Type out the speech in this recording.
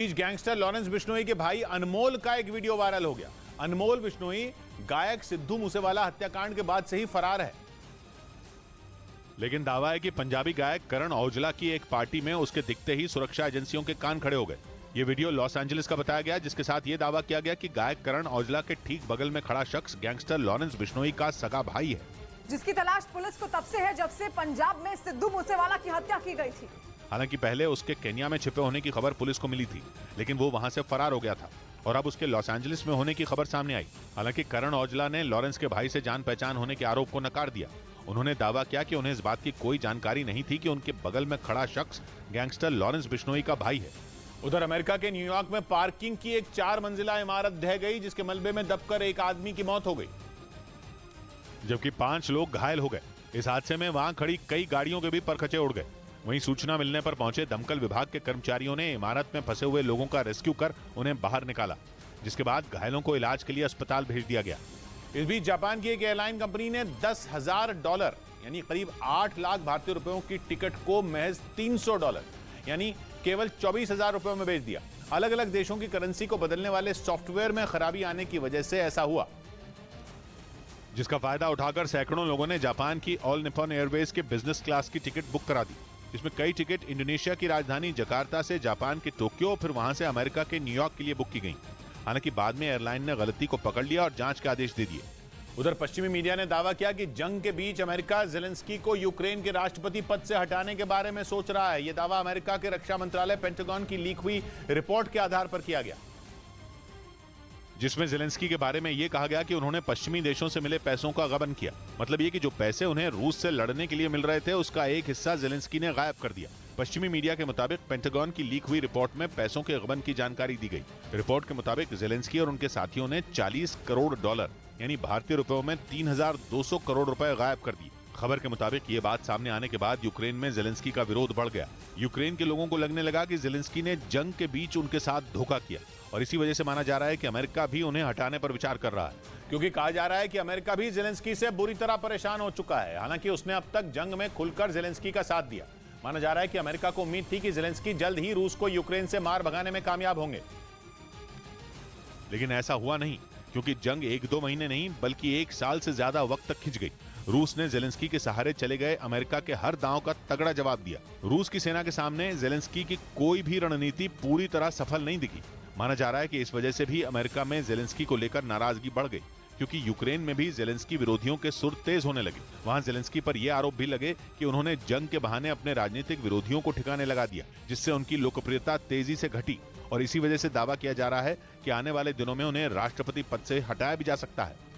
इस gangster Lawrence Bishnoi के भाई अनमोल का एक वीडियो वायरल हो गया। अनमोल बिश्नोई गायक सिद्धू मूसेवाला हत्याकांड के बाद से ही फरार है, लेकिन दावा है कि पंजाबी गायक करण औजला की एक पार्टी में उसके दिखते ही सुरक्षा एजेंसियों के कान खड़े हो गए। ये वीडियो लॉस एंजलिस का बताया गया, जिसके साथ ये दावा किया गया कि गायक करण औजला के ठीक बगल में खड़ा शख्स गैंगस्टर लॉरेंस बिश्नोई का सगा भाई है, जिसकी तलाश पुलिस को तब से है जब से पंजाब में सिद्धू मूसेवाला की हत्या की गई थी। हालांकि पहले उसके केन्या में छिपे होने की खबर पुलिस को मिली थी, लेकिन वो वहां से फरार हो गया था और अब उसके लॉस एंजलिस में होने की खबर सामने आई। हालांकि करण औजला ने लॉरेंस के भाई से जान पहचान होने के आरोप को नकार दिया। उन्होंने दावा किया कि उन्हें इस बात की कोई जानकारी नहीं थी कि उनके बगल में खड़ा शख्स गैंगस्टर लॉरेंस बिश्नोई का भाई है। उधर अमेरिका के न्यूयॉर्क में पार्किंग की एक 4 मंजिला इमारत ढह गई, जिसके मलबे में दबकर एक आदमी की मौत हो गई, जबकि 5 लोग घायल हो गए। इस हादसे में वहां खड़ी कई गाड़ियों के भी परखचे उड़ गए। वहीं सूचना मिलने पर पहुंचे दमकल विभाग के कर्मचारियों ने इमारत में फंसे हुए लोगों का रेस्क्यू कर उन्हें बाहर निकाला, जिसके बाद घायलों को इलाज के लिए अस्पताल भेज दिया गया। इस बीच जापान की एक एयरलाइन कंपनी ने $10,000 यानी करीब 8 लाख भारतीय रुपयों की टिकट को महज $300 यानी केवल 24,000 रुपयों में बेच दिया। अलग अलग देशों की करेंसी को बदलने वाले सॉफ्टवेयर में खराबी आने की वजह से ऐसा हुआ, जिसका फायदा उठाकर सैकड़ों लोगों ने जापान की ऑल निप्पॉन एयरवेज के बिजनेस क्लास की टिकट बुक करा दी। इसमें कई टिकट इंडोनेशिया की राजधानी जकार्ता से जापान के टोक्यो, फिर वहां से अमेरिका के न्यूयॉर्क के लिए बुक की गई। हालांकि बाद में एयरलाइन ने गलती को पकड़ लिया और जांच के आदेश दे दिए। उधर पश्चिमी मीडिया ने दावा किया कि जंग के बीच अमेरिका ज़ेलेंस्की को यूक्रेन के राष्ट्रपति पद से हटाने के बारे में सोच रहा है। यह दावा अमेरिका के रक्षा मंत्रालय पेंटागन की लीक हुई रिपोर्ट के आधार पर किया गया, जिसमें ज़ेलेंस्की के बारे में यह कहा गया कि उन्होंने पश्चिमी देशों से मिले पैसों का गबन किया। मतलब ये कि जो पैसे उन्हें रूस से लड़ने के लिए मिल रहे थे, उसका एक हिस्सा ज़ेलेंस्की ने गायब कर दिया। पश्चिमी मीडिया के मुताबिक पेंटागन की लीक हुई रिपोर्ट में पैसों के गबन की जानकारी दी गई। रिपोर्ट के मुताबिक ज़ेलेंस्की और उनके साथियों ने $40 करोड़ यानी भारतीय रुपयों में 3,200 करोड़ रुपए गायब कर दिए। खबर के मुताबिक ये बात सामने आने के बाद यूक्रेन में ज़ेलेंस्की का विरोध बढ़ गया। यूक्रेन के लोगों को लगने लगा कि ज़ेलेंस्की ने जंग के बीच उनके साथ धोखा किया और इसी वजह से माना जा रहा है कि अमेरिका भी उन्हें हटाने पर विचार कर रहा है, क्योंकि कहा जा रहा है कि अमेरिका भी ज़ेलेंस्की से बुरी तरह परेशान हो चुका है। हालांकि उसने अब तक जंग में खुलकर ज़ेलेंस्की का साथ दिया। माना जा रहा है कि अमेरिका को उम्मीद थी कि ज़ेलेंस्की जल्द ही रूस को यूक्रेन से मार भगाने में कामयाब होंगे, लेकिन ऐसा हुआ नहीं, क्योंकि जंग 1-2 महीने नहीं बल्कि 1 साल से ज्यादा वक्त तक खिंच गई। रूस ने ज़ेलेंस्की के सहारे चले गए अमेरिका के हर दांव का तगड़ा जवाब दिया। रूस की सेना के सामने ज़ेलेंस्की की कोई भी रणनीति पूरी तरह सफल नहीं दिखी। माना जा रहा है कि इस वजह से भी अमेरिका में ज़ेलेंस्की को लेकर नाराजगी बढ़ गई, क्योंकि यूक्रेन में भी ज़ेलेंस्की विरोधियों के सुर तेज होने लगे। वहां ज़ेलेंस्की पर यह आरोप भी लगे कि उन्होंने जंग के बहाने अपने राजनीतिक विरोधियों को ठिकाने लगा दिया, जिससे उनकी लोकप्रियता तेजी से घटी और इसी वजह से दावा किया जा रहा है कि आने वाले दिनों में उन्हें राष्ट्रपति पद से हटाया भी जा सकता है।